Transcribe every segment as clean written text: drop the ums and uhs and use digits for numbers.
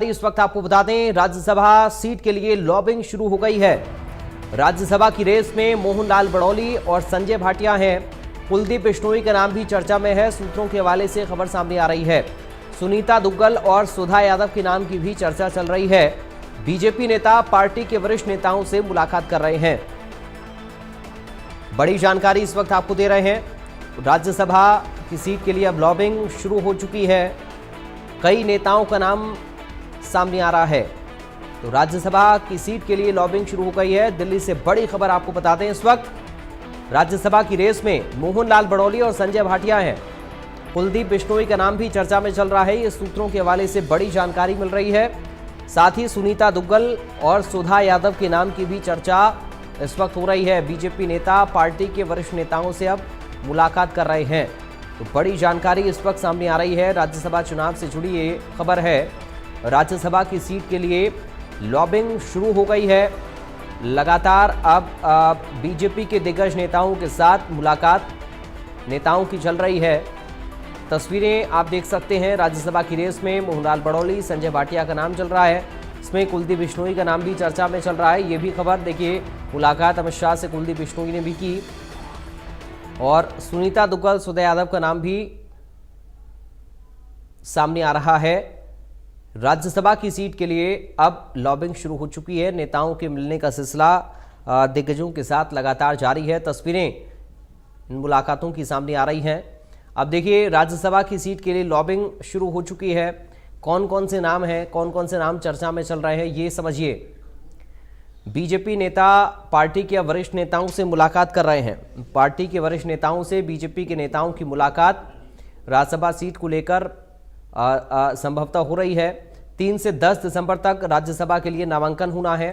इस वक्त आपको बता दें, राज्यसभा सीट के लिए लॉबिंग शुरू हो गई है। राज्यसभा की रेस में मोहनलाल बड़ौली और संजय भाटिया हैं। कुलदीप बिश्नोई का नाम भी चर्चा में है। सूत्रों के हवाले से खबर सामने आ रही है। सुनीता दुग्गल और सुधा यादव के नाम की भी चर्चा चल रही है। बीजेपी नेता पार्टी के वरिष्ठ नेताओं से मुलाकात कर रहे हैं। बड़ी जानकारी इस वक्त आपको दे रहे हैं। राज्यसभा की सीट के लिए अब लॉबिंग शुरू हो चुकी है। कई नेताओं का नाम सामने आ रहा है। तो राज्यसभा की सीट के लिए लॉबिंग शुरू हो गई है। दिल्ली से बड़ी खबर आपको बता दें, इस वक्त राज्यसभा की रेस में मोहनलाल बड़ौली और संजय भाटिया हैं। कुलदीप बिश्नोई का नाम भी चर्चा में चल रहा है। ये सूत्रों के हवाले से बड़ी जानकारी मिल रही है। साथ ही सुनीता दुग्गल और सुधा यादव के नाम की भी चर्चा इस वक्त हो रही है। बीजेपी नेता पार्टी के वरिष्ठ नेताओं से अब मुलाकात कर रहे हैं। तो बड़ी जानकारी इस वक्त सामने आ रही है। राज्यसभा चुनाव से जुड़ी ये खबर है। राज्यसभा की सीट के लिए लॉबिंग शुरू हो गई है। लगातार अब बीजेपी के दिग्गज नेताओं के साथ मुलाकात नेताओं की चल रही है। तस्वीरें आप देख सकते हैं। राज्यसभा की रेस में मोहनलाल बड़ौली, संजय भाटिया का नाम चल रहा है। इसमें कुलदीप बिश्नोई का नाम भी चर्चा में चल रहा है। ये भी खबर देखिए, मुलाकात अमित शाह से कुलदीप बिश्नोई ने भी की और सुनीता दुग्गल, सुधा यादव का नाम भी सामने आ रहा है। राज्यसभा की सीट के लिए अब लॉबिंग शुरू हो चुकी है। नेताओं के मिलने का सिलसिला दिग्गजों के साथ लगातार जारी है। तस्वीरें इन मुलाकातों की सामने आ रही हैं। अब देखिए, राज्यसभा की सीट के लिए लॉबिंग शुरू हो चुकी है। कौन कौन से नाम हैं, कौन कौन से नाम चर्चा में चल रहे हैं, ये समझिए। बीजेपी नेता पार्टी के वरिष्ठ नेताओं से मुलाकात कर रहे हैं। पार्टी के वरिष्ठ नेताओं से बीजेपी के नेताओं की मुलाकात राज्यसभा सीट को लेकर संभवतः हो रही है। 3 से 10 दिसंबर तक राज्यसभा के लिए नामांकन होना है।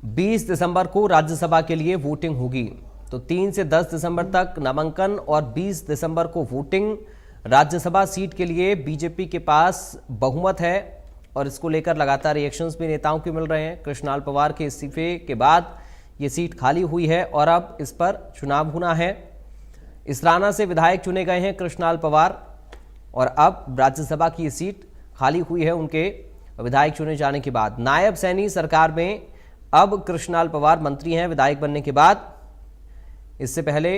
20 दिसंबर को राज्यसभा के लिए वोटिंग होगी। तो 3 से 10 दिसंबर तक नामांकन और 20 दिसंबर को वोटिंग। राज्यसभा सीट के लिए बीजेपी के पास बहुमत है और इसको लेकर लगातार रिएक्शंस भी नेताओं के मिल रहे हैं। कृष्णलाल पवार के इस्तीफे के बाद ये सीट खाली हुई है और अब इस पर चुनाव होना है। इसराना से विधायक चुने गए हैं कृष्णलाल पवार और अब राज्यसभा की सीट खाली हुई है उनके विधायक चुने जाने के बाद। नायब सैनी सरकार में अब कृष्णलाल पवार मंत्री हैं विधायक बनने के बाद। इससे पहले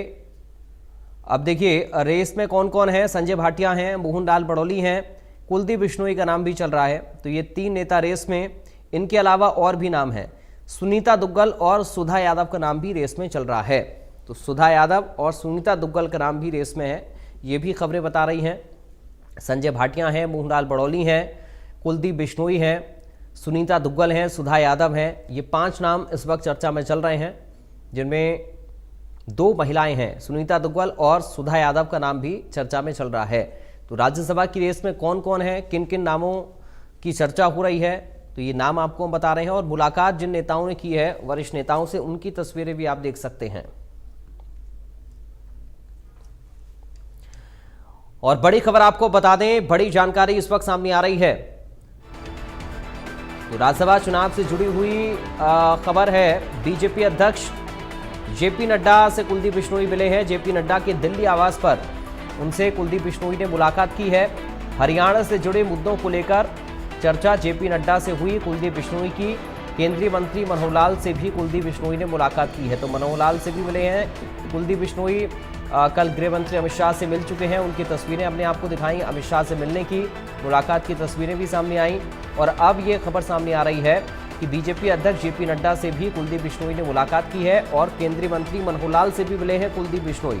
अब देखिए, रेस में कौन कौन है। संजय भाटिया हैं, मोहनलाल बड़ौली हैं, कुलदीप बिश्नोई का नाम भी चल रहा है। तो ये 3 नेता रेस में। इनके अलावा और भी नाम हैं। सुनीता दुग्गल और सुधा यादव का नाम भी रेस में चल रहा है। तो सुधा यादव और सुनीता दुग्गल का नाम भी रेस में है। ये भी खबरें बता रही हैं। संजय भाटिया हैं, मोहनलाल बड़ौली हैं, कुलदीप बिश्नोई हैं, सुनीता दुग्गल हैं, सुधा यादव हैं। ये 5 नाम इस वक्त चर्चा में चल रहे हैं, जिनमें 2 महिलाएं हैं। सुनीता दुग्गल और सुधा यादव का नाम भी चर्चा में चल रहा है। तो राज्यसभा की रेस में कौन कौन है, किन किन नामों की चर्चा हो रही है, तो ये नाम आपको हम बता रहे हैं। और मुलाकात जिन नेताओं ने की है वरिष्ठ नेताओं से, उनकी तस्वीरें भी आप देख सकते हैं। और बड़ी खबर आपको बता दें, बड़ी जानकारी इस वक्त सामने आ रही है। तो राज्यसभा चुनाव से जुड़ी हुई खबर है। बीजेपी अध्यक्ष जेपी नड्डा से कुलदीप बिश्नोई मिले हैं। जेपी नड्डा के दिल्ली आवास पर उनसे कुलदीप बिश्नोई ने मुलाकात की है। हरियाणा से जुड़े मुद्दों को लेकर चर्चा जेपी नड्डा से हुई कुलदीप बिश्नोई की। केंद्रीय मंत्री मनोहर लाल से भी कुलदीप बिश्नोई ने मुलाकात की है। तो मनोहर लाल से भी मिले हैं कुलदीप बिश्नोई। कल गृह मंत्री अमित शाह से मिल चुके हैं। उनकी तस्वीरें हमने आपको दिखाई। अमित शाह से मिलने की, मुलाकात की तस्वीरें भी सामने आई। और अब ये खबर सामने आ रही है कि बीजेपी अध्यक्ष जेपी नड्डा से भी कुलदीप बिश्नोई ने मुलाकात की है और केंद्रीय मंत्री मनोहर लाल से भी मिले हैं कुलदीप बिश्नोई।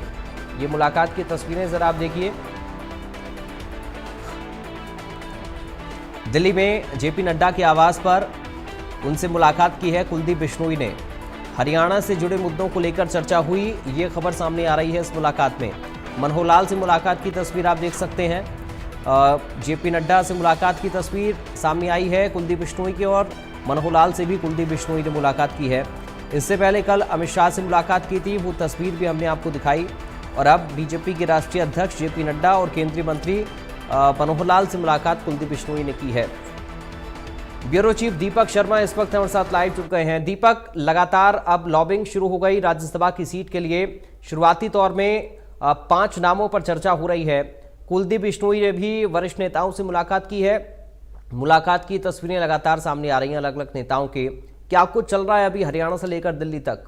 ये मुलाकात की तस्वीरें जरा आप देखिए। दिल्ली में जेपी नड्डा के आवास पर उनसे मुलाकात की है कुलदीप बिश्नोई ने। हरियाणा से जुड़े मुद्दों को लेकर चर्चा हुई, ये खबर सामने आ रही है इस मुलाकात में। मनोहर लाल से मुलाकात की तस्वीर आप देख सकते हैं। जेपी नड्डा से मुलाकात की तस्वीर सामने आई है कुलदीप बिश्नोई की, और मनोहर लाल से भी कुलदीप बिश्नोई ने मुलाकात की है। इससे पहले कल अमित शाह से मुलाकात की थी, वो तस्वीर भी हमने आपको दिखाई। और अब बीजेपी के राष्ट्रीय अध्यक्ष जेपी नड्डा और केंद्रीय मंत्री मनोहर लाल से मुलाकात कुलदीप बिश्नोई ने की है। ब्यूरो चीफ दीपक शर्मा इस वक्त हमारे साथ लाइव जुड़ गए हैं। दीपक, लगातार अब लॉबिंग शुरू हो गई राज्यसभा की सीट के लिए। शुरुआती तौर में 5 नामों पर चर्चा हो रही है। कुलदीप बिश्नोई ने भी वरिष्ठ नेताओं से मुलाकात की है। मुलाकात की तस्वीरें लगातार सामने आ रही हैं अलग अलग नेताओं के। क्या कुछ चल रहा है अभी हरियाणा से लेकर दिल्ली तक?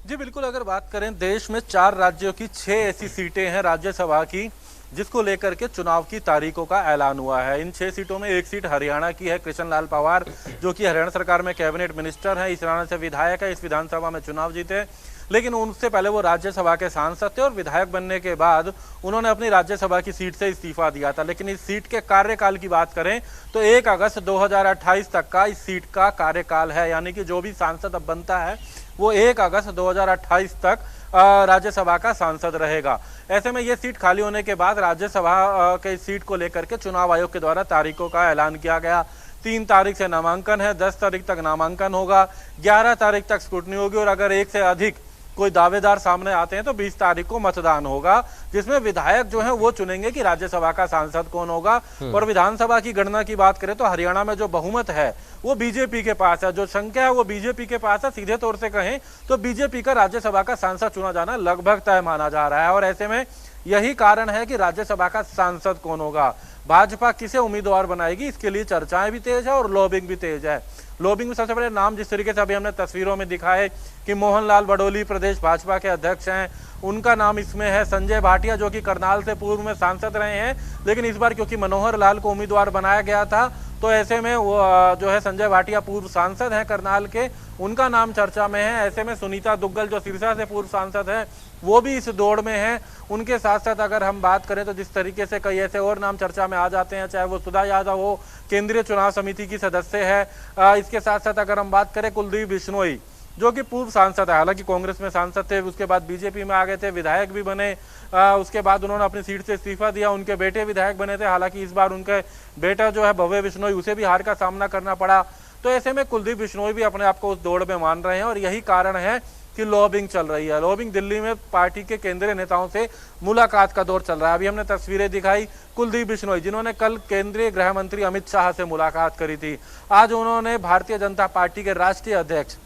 जी बिल्कुल, अगर बात करें देश में 4 राज्यों की 6 ऐसी सीटें हैं राज्यसभा की जिसको लेकर के चुनाव की तारीखों का ऐलान हुआ है। इन 6 सीटों में एक सीट हरियाणा की है। कृष्ण लाल पंवार जो कि हरियाणा सरकार में कैबिनेट मिनिस्टर हैं, इस हरियाणा से विधायक है, इस विधानसभा में चुनाव जीते, लेकिन उनसे पहले वो राज्यसभा के सांसद थे और विधायक बनने के बाद उन्होंने अपनी राज्यसभा की सीट से इस्तीफा दिया था। लेकिन इस सीट के कार्यकाल की बात करें तो 1 अगस्त 2028 तक का इस सीट का कार्यकाल है, यानी कि जो भी सांसद अब बनता है वो 1 अगस्त 2028 तक राज्यसभा का सांसद रहेगा। ऐसे में ये सीट खाली होने के बाद राज्यसभा के सीट को लेकर के चुनाव आयोग के द्वारा तारीखों का ऐलान किया गया। 3 तारीख से नामांकन है, 10 तारीख तक नामांकन होगा, 11 तारीख तक स्क्रूटनी होगी और अगर एक से अधिक कोई दावेदार सामने आते हैं तो 20 तारीख को मतदान होगा, जिसमें विधायक जो है वो चुनेंगे कि राज्यसभा का सांसद कौन होगा। और विधानसभा की गणना की बात करें तो हरियाणा में जो बहुमत है वो बीजेपी के पास है, जो संख्या है वो बीजेपी के पास है। सीधे तौर से कहें तो बीजेपी का राज्यसभा का सांसद चुना जाना लगभग तय माना जा रहा है। और ऐसे में यही कारण है कि राज्यसभा का सांसद कौन होगा, भाजपा किसे उम्मीदवार बनाएगी, इसके लिए चर्चाएं भी तेज है और लॉबिंग भी तेज है। लॉबिंग में सबसे बड़े नाम जिस तरीके से अभी हमने तस्वीरों में दिखा है कि मोहन लाल बडोली प्रदेश भाजपा के अध्यक्ष हैं, उनका नाम इसमें है। संजय भाटिया जो कि करनाल से पूर्व में सांसद रहे हैं, लेकिन इस बार क्योंकि मनोहर लाल को उम्मीदवार बनाया गया था तो ऐसे में वो जो है संजय भाटिया पूर्व सांसद हैं करनाल के, उनका नाम चर्चा में है। ऐसे में सुनीता दुग्गल जो सिरसा से पूर्व सांसद है वो भी इस दौड़ में है। उनके साथ साथ अगर हम बात करें तो जिस तरीके से कई ऐसे और नाम चर्चा में आ जाते हैं, चाहे वो सुधा यादव हो, केंद्रीय चुनाव समिति की सदस्य है। इसके साथ साथ अगर हम बात करें कुलदीप बिश्नोई जो कि पूर्व सांसद है, हालांकि कांग्रेस में सांसद थे, उसके बाद बीजेपी में आ गए थे, विधायक भी बने, उसके बाद उन्होंने अपनी सीट से इस्तीफा दिया, उनके बेटे विधायक बने थे, हालांकि इस बार उनके बेटा जो है भव्य बिश्नोई उसे भी हार का सामना करना पड़ा। तो ऐसे में कुलदीप बिश्नोई भी अपने आप को उस दौड़ में मान रहे हैं और यही कारण है कि लॉबिंग चल रही है। लॉबिंग दिल्ली में पार्टी के केंद्रीय नेताओं से मुलाकात का दौर चल रहा है। अभी हमने तस्वीरें दिखाई कुलदीप बिश्नोई जिन्होंने कल केंद्रीय गृह मंत्री अमित शाह से मुलाकात करी थी। आज उन्होंने भारतीय जनता पार्टी के राष्ट्रीय अध्यक्ष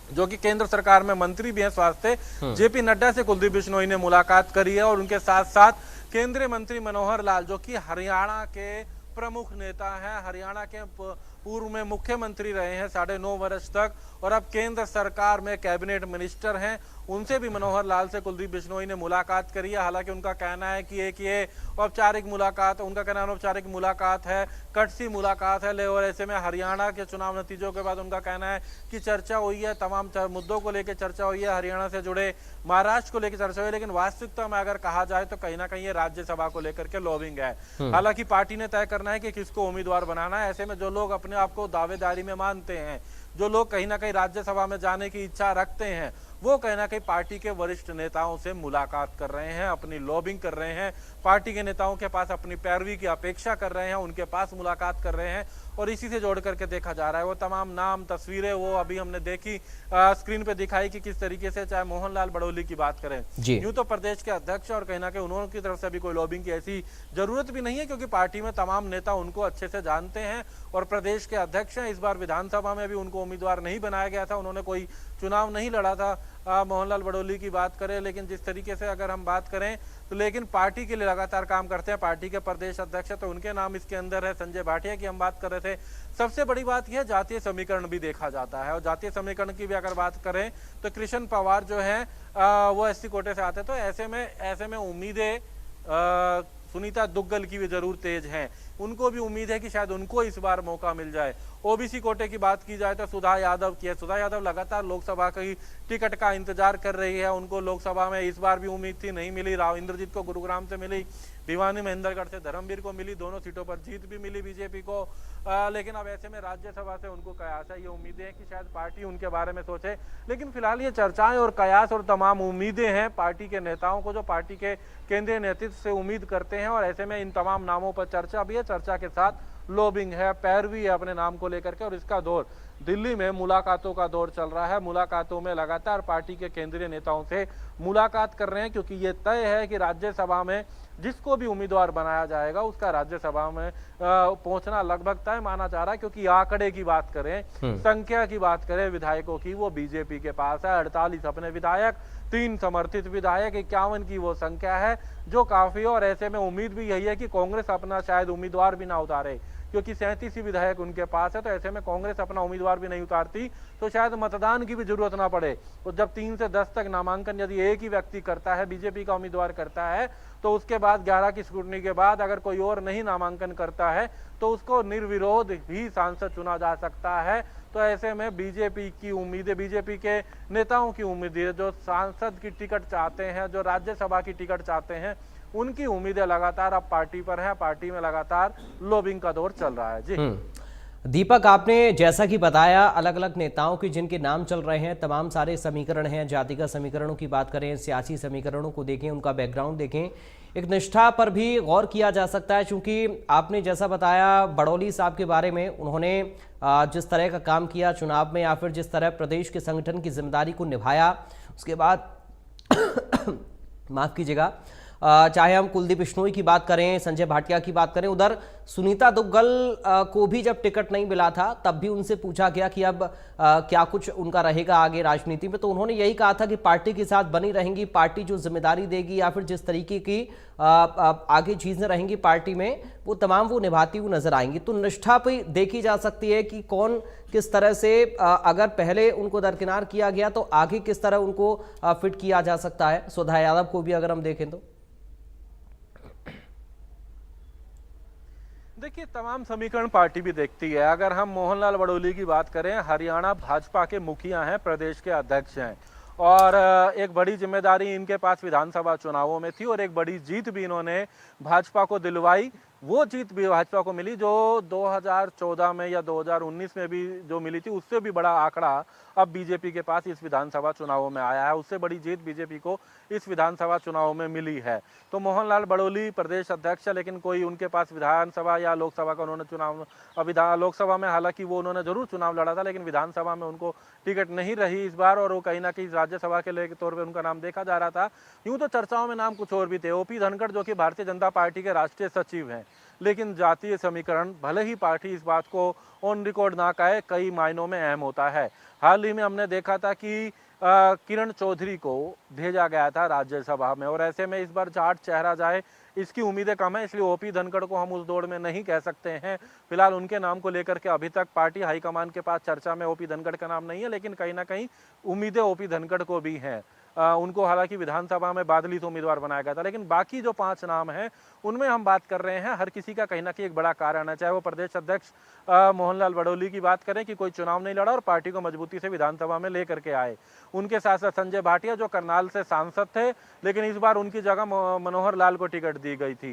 जो कि केंद्र सरकार में मंत्री भी हैं स्वास्थ्य, जेपी नड्डा से कुलदीप बिश्नोई ने मुलाकात करी है। और उनके साथ साथ केंद्रीय मंत्री मनोहर लाल जो कि हरियाणा के प्रमुख नेता हैं, हरियाणा के पूर्व में मुख्यमंत्री रहे हैं 9.5 वर्ष तक और अब केंद्र सरकार में कैबिनेट मिनिस्टर हैं, उनसे भी मनोहर लाल से कुलदीप बिश्नोई ने मुलाकात करी है। हालांकि उनका कहना है कि एक ये औपचारिक मुलाकात, उनका कहना अनौपचारिक मुलाकात है, कटसी मुलाकात है। और ऐसे में हरियाणा के चुनाव नतीजों के बाद उनका कहना है कि चर्चा हुई है, तमाम मुद्दों को लेकर चर्चा हुई है, हरियाणा से जुड़े महाराष्ट्र को लेकर चर्चा हुई है, लेकिन वास्तविकता में अगर कहा जाए तो कहीं ना कहीं ये राज्यसभा को लेकर के लॉबिंग है। हालांकि पार्टी ने तय करना है कि किसको उम्मीदवार बनाना है। ऐसे में जो लोग अपने आप को दावेदारी में मानते हैं, जो लोग कहीं ना कहीं राज्यसभा में जाने की इच्छा रखते हैं, वो कहीं ना कहीं पार्टी के वरिष्ठ नेताओं से मुलाकात कर रहे हैं, अपनी लॉबिंग कर रहे हैं, पार्टी के नेताओं के पास अपनी पैरवी की अपेक्षा कर रहे हैं, उनके पास मुलाकात कर रहे हैं। और इसी से जोड़ करके देखा जा रहा है वो तमाम नाम तस्वीरें वो अभी हमने देखी स्क्रीन पे दिखाई कि किस तरीके से, चाहे मोहन लाल बडोली की बात करें, यूं तो प्रदेश के अध्यक्ष और कहीं ना कहीं उन्होंने की तरफ से अभी कोई लॉबिंग की ऐसी जरूरत भी नहीं है क्योंकि पार्टी में तमाम नेता उनको अच्छे से जानते हैं और प्रदेश के अध्यक्ष हैं। इस बार विधानसभा में भी उनको उम्मीदवार नहीं बनाया गया था, उन्होंने कोई चुनाव नहीं लड़ा था मोहनलाल बडोली की बात करें। लेकिन जिस तरीके से अगर हम बात करें तो लेकिन पार्टी के लिए लगातार काम करते हैं, पार्टी के प्रदेश अध्यक्ष तो उनके नाम इसके अंदर है। संजय भाटिया की हम बात कर रहे थे। सबसे बड़ी बात यह जातीय समीकरण भी देखा जाता है और जातीय समीकरण की भी अगर बात करें तो कृष्ण पंवार जो है वो एससी कोटे से आते, तो ऐसे में उम्मीदें सुनीता दुग्गल की भी जरूर तेज हैं। उनको भी उम्मीद है कि शायद उनको इस बार मौका मिल जाए। ओबीसी कोटे की बात की जाए तो सुधा यादव की है। सुधा यादव लगातार लोकसभा की टिकट का इंतजार कर रही है, उनको लोकसभा में इस बार भी उम्मीद थी, नहीं मिली। राव इंद्रजीत को गुरुग्राम से मिली, भिवानी महेंद्रगढ़ से धर्मवीर को मिली, दोनों सीटों पर जीत भी मिली बीजेपी को। लेकिन अब ऐसे में राज्यसभा से उनको कयास है, ये उम्मीदें हैं कि शायद पार्टी उनके बारे में सोचे। लेकिन फिलहाल ये चर्चाएं और कयास और तमाम उम्मीदें हैं पार्टी के नेताओं को, जो पार्टी के केंद्रीय नेतृत्व से उम्मीद करते हैं। और ऐसे में इन तमाम नामों पर चर्चा भी है, चर्चा के साथ लॉबिंग है, पैरवी है अपने नाम को लेकर के। और इसका दौर दिल्ली में मुलाकातों का दौर चल रहा है। मुलाकातों में लगातार पार्टी के केंद्रीय नेताओं से मुलाकात कर रहे हैं क्योंकि ये तय है कि राज्यसभा में जिसको भी उम्मीदवार बनाया जाएगा उसका राज्यसभा में पहुंचना लगभग तय माना जा रहा है। क्योंकि आंकड़े की बात करें, संख्या की बात करें विधायकों की, वो बीजेपी के पास है। 48 अपने विधायक, 3 समर्थित विधायक, 51 की वो संख्या है जो काफी है। और ऐसे में उम्मीद भी यही है कि कांग्रेस अपना शायद उम्मीदवार भी ना उतारे, क्योंकि 37 ही विधायक उनके पास है। तो ऐसे में कांग्रेस अपना उम्मीदवार भी नहीं उतारती तो शायद मतदान की भी जरूरत ना पड़े। तो जब 3 से 10 तक नामांकन यदि एक ही व्यक्ति करता है, बीजेपी का उम्मीदवार करता है, तो उसके बाद 11 की स्क्रूटनी के बाद अगर कोई और नहीं नामांकन करता है तो उसको निर्विरोध भी सांसद चुना जा सकता है। तो ऐसे में बीजेपी की उम्मीदें, बीजेपी के नेताओं की उम्मीदें, जो सांसद की टिकट चाहते हैं, जो राज्यसभा की टिकट चाहते हैं, उनकी उम्मीदें लगातार अब पार्टी पर हैं। पार्टी में लगातार लॉबिंग का दौर चल रहा है। जी दीपक, आपने जैसा कि बताया अलग अलग नेताओं के जिनके नाम चल रहे हैं, तमाम सारे समीकरण हैं, जातिगत समीकरणों की बात करें, सियासी समीकरणों को देखें, उनका बैकग्राउंड देखें, एक निष्ठा पर भी गौर किया जा सकता है। क्योंकि आपने जैसा बताया बड़ौली साहब के बारे में, उन्होंने जिस तरह का काम किया चुनाव में, या फिर जिस तरह प्रदेश के संगठन की जिम्मेदारी को निभाया, उसके बाद माफ़ कीजिएगा, चाहे हम कुलदीप बिश्नोई की बात करें, संजय भाटिया की बात करें, उधर सुनीता दुग्गल को भी जब टिकट नहीं मिला था तब भी उनसे पूछा गया कि अब क्या कुछ उनका रहेगा आगे राजनीति में, तो उन्होंने यही कहा था कि पार्टी के साथ बनी रहेंगी, पार्टी जो जिम्मेदारी देगी या फिर जिस तरीके की आगे चीज़ें रहेंगी पार्टी में, वो तमाम वो निभाती हुई नजर आएंगी। तो निष्ठा पे देखी जा सकती है कि कौन किस तरह से, अगर पहले उनको दरकिनार किया गया तो आगे किस तरह उनको फिट किया जा सकता है। सुधा यादव को भी अगर हम देखें तो देखिए, तमाम समीकरण पार्टी भी देखती है। अगर हम मोहनलाल बड़ौली की बात करें, हरियाणा भाजपा के मुखिया हैं, प्रदेश के अध्यक्ष हैं, और एक बड़ी जिम्मेदारी इनके पास विधानसभा चुनावों में थी और एक बड़ी जीत भी इन्होंने भाजपा को दिलवाई। वो जीत भी भाजपा को मिली जो 2014 में या 2019 में भी जो मिली थी, उससे भी बड़ा आंकड़ा अब बीजेपी के पास इस विधानसभा चुनावों में आया है। उससे बड़ी जीत बीजेपी को इस विधानसभा चुनाव में मिली है। तो मोहनलाल बड़ौली प्रदेश अध्यक्ष है, लेकिन कोई उनके पास विधानसभा या लोकसभा का उन्होंने चुनाव, लोकसभा में हालांकि वो उन्होंने जरूर चुनाव लड़ा था, लेकिन विधानसभा में उनको टिकट नहीं रही इस बार, और वो कहीं ना कहीं राज्यसभा के तौर पर उनका नाम देखा जा रहा था। यूं तो चर्चाओं में नाम कुछ और भी थे। ओपी धनखड़ जो कि भारतीय जनता पार्टी के राष्ट्रीय सचिव हैं, लेकिन जातीय समीकरण, भले ही पार्टी इस बात को ऑन रिकॉर्ड ना कहे, कई मायनों में अहम होता है। हाल ही में हमने देखा था कि किरण चौधरी को भेजा गया था राज्यसभा में, और ऐसे में इस बार जाट चेहरा जाए इसकी उम्मीदें कम है, इसलिए ओपी धनखड़ को हम उस दौड़ में नहीं कह सकते हैं। फिलहाल उनके नाम को लेकर के अभी तक पार्टी हाईकमान के पास चर्चा में ओपी धनखड़ का नाम नहीं है, लेकिन कहीं ना कहीं उम्मीदें ओपी धनखड़ को भी हैं। उनको हालांकि विधानसभा में बादली तो उम्मीदवार बनाया गया था, लेकिन बाकी जो 5 नाम हैं उनमें हम बात कर रहे हैं, हर किसी का कहीं ना कहीं एक बड़ा कारण है। चाहे वो प्रदेश अध्यक्ष मोहनलाल बड़ौली की बात करें कि कोई चुनाव नहीं लड़ा और पार्टी को मजबूती से विधानसभा में लेकर के आए, उनके साथ साथ संजय भाटिया जो करनाल से सांसद थे, लेकिन इस बार उनकी जगह मनोहर लाल को टिकट दी गई थी।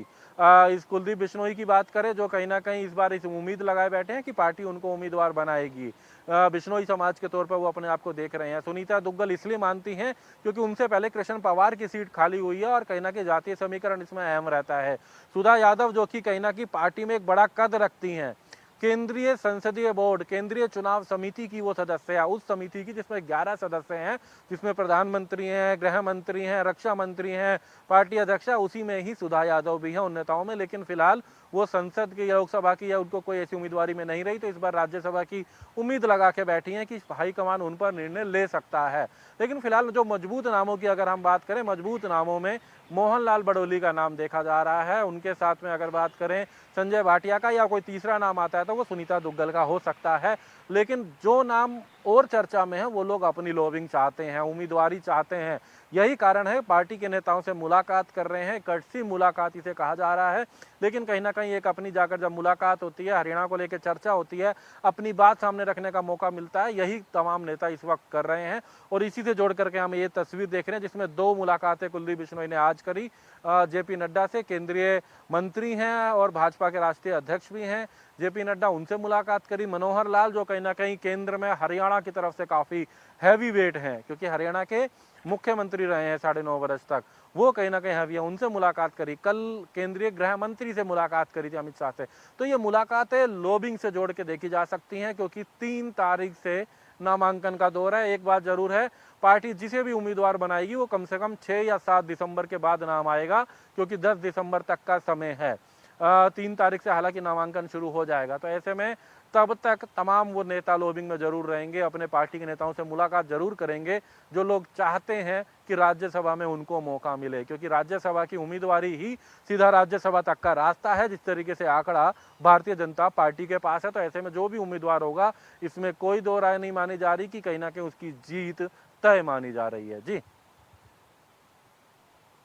इस कुलदीप बिश्नोई की बात करें, जो कहीं ना कहीं इस बार इस उम्मीद लगाए बैठे हैं कि पार्टी उनको उम्मीदवार बनाएगी। बिश्नोई समाज के तौर पर वो अपने आप को देख रहे हैं। सुनीता दुग्गल इसलिए मानती हैं क्योंकि उनसे पहले कृष्ण पवार की सीट खाली हुई है और कहीं ना कहीं जातीय समीकरण इसमें अहम रहता है। सुधा यादव जो कि कहीं ना कहीं पार्टी में एक बड़ा कद रखती हैं, केंद्रीय संसदीय बोर्ड, केंद्रीय चुनाव समिति की वो सदस्य है, उस समिति की जिसमें 11 सदस्य हैं, जिसमें प्रधानमंत्री हैं, गृह मंत्री हैं, रक्षा मंत्री हैं, पार्टी अध्यक्ष, उसी में ही सुधा यादव भी हैं उन नेताओं में। लेकिन फिलहाल वो संसद की या लोकसभा की या उनको कोई ऐसी उम्मीदवारी में नहीं रही, तो इस बार राज्यसभा की उम्मीद लगा के बैठी हैं कि हाईकमान उन पर निर्णय ले सकता है। लेकिन फिलहाल जो मजबूत नामों की अगर हम बात करें, मजबूत नामों में मोहनलाल बड़ौली का नाम देखा जा रहा है। उनके साथ में अगर बात करें संजय भाटिया का या कोई तीसरा नाम आता है तो वो सुनीता दुग्गल का हो सकता है। लेकिन जो नाम और चर्चा में है वो लोग अपनी लॉबिंग चाहते हैं, उम्मीदवारी चाहते हैं। यही कारण है पार्टी के नेताओं से मुलाकात कर रहे हैं, कटसी मुलाकात इसे कहा जा रहा है। लेकिन कहीं ना कहीं एक अपनी जाकर जब मुलाकात होती है, हरियाणा को लेकर चर्चा होती है, अपनी बात सामने रखने का मौका मिलता है, यही तमाम नेता इस वक्त कर रहे हैं। और इसी से जोड़ करके हम ये तस्वीर देख रहे हैं जिसमें 2 मुलाकातें कुलदीप बिश्नोई ने आज करी। जेपी नड्डा से, केंद्रीय मंत्री हैं और भाजपा के राष्ट्रीय अध्यक्ष भी हैं, जेपी नड्डा, उनसे मुलाकात करी। मनोहर लाल जो कहीं ना कहीं केंद्र में हरियाणा की तरफ से काफ़ी हैवी वेट हैं, क्योंकि हरियाणा के मुख्यमंत्री रहे हैं 9.5 वर्ष तक, वो कहीं ना कहीं हैवी है, उनसे मुलाकात करी। कल केंद्रीय गृह मंत्री से मुलाकात करी थी अमित शाह से। तो ये मुलाकातें लॉबिंग से जोड़ के देखी जा सकती हैं, क्योंकि 3 तारीख से नामांकन का दौर है। एक बात जरूर है, पार्टी जिसे भी उम्मीदवार बनाएगी वो कम से कम 6 या 7 दिसंबर के बाद नाम आएगा, क्योंकि 10 दिसंबर तक का समय है। 3 तारीख से हालांकि नामांकन शुरू हो जाएगा। तो ऐसे में तब तक तमाम वो नेता लॉबिंग में जरूर रहेंगे, अपने पार्टी के नेताओं से मुलाकात जरूर करेंगे जो लोग चाहते हैं कि राज्यसभा में उनको मौका मिले, क्योंकि राज्यसभा की उम्मीदवारी ही सीधा राज्यसभा तक का रास्ता है, जिस तरीके से आंकड़ा भारतीय जनता पार्टी के पास है। तो ऐसे में जो भी उम्मीदवार होगा, इसमें कोई दो राय नहीं मानी जा रही कि कहीं ना कहीं उसकी जीत तय मानी जा रही है। जी,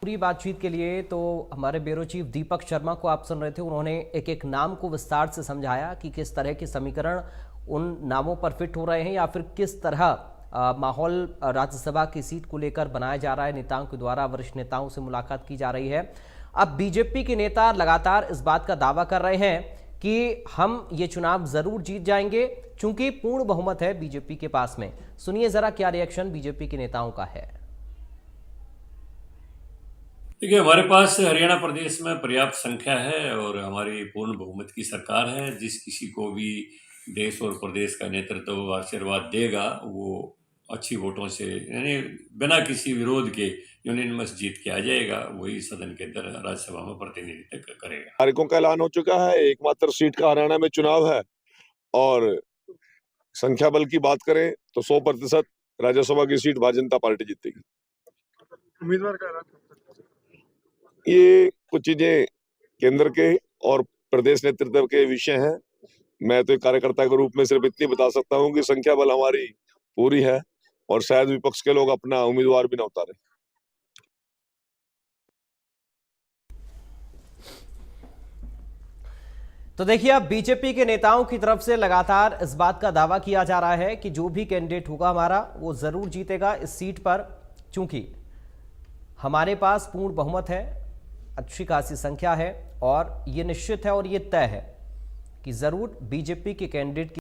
पूरी बातचीत के लिए तो हमारे ब्यूरो चीफ दीपक शर्मा को आप सुन रहे थे। उन्होंने एक एक नाम को विस्तार से समझाया कि किस तरह के समीकरण उन नामों पर फिट हो रहे हैं या फिर किस तरह माहौल राज्यसभा की सीट को लेकर बनाया जा रहा है। नेताओं के द्वारा वरिष्ठ नेताओं से मुलाकात की जा रही है। अब बीजेपी के नेता लगातार इस बात का दावा कर रहे हैं कि हम ये चुनाव जरूर जीत जाएंगे, चूंकि पूर्ण बहुमत है बीजेपी के पास में। सुनिए जरा क्या रिएक्शन बीजेपी के नेताओं का है। देखिए, हमारे पास हरियाणा प्रदेश में पर्याप्त संख्या है और हमारी पूर्ण बहुमत की सरकार है। जिस किसी को भी देश और प्रदेश का नेतृत्व आशीर्वाद देगा, वो अच्छी वोटों से, यानी बिना किसी विरोध के यूनियनमस जीत के आ जाएगा, वही सदन के अंदर राज्यसभा में प्रतिनिधित्व करेगा। तारीखों का ऐलान हो चुका है। एकमात्र सीट का हरियाणा में चुनाव है और संख्या बल की बात करें तो 100% राज्यसभा की सीट भारतीय जनता पार्टी जीतेगी। उम्मीदवार का ऐलान ये कुछ चीजें केंद्र के और प्रदेश नेतृत्व के विषय हैं। मैं तो एक कार्यकर्ता के रूप में सिर्फ इतनी बता सकता हूं कि संख्या बल हमारी पूरी है और शायद विपक्ष के लोग अपना उम्मीदवार भी न उतारे। तो देखिए, अब बीजेपी के नेताओं की तरफ से लगातार इस बात का दावा किया जा रहा है कि जो भी कैंडिडेट होगा हमारा, वो जरूर जीतेगा इस सीट पर, चूंकि हमारे पास पूर्ण बहुमत है, अच्छी खासी संख्या है और ये निश्चित है और ये तय है कि जरूर बीजेपी के कैंडिडेट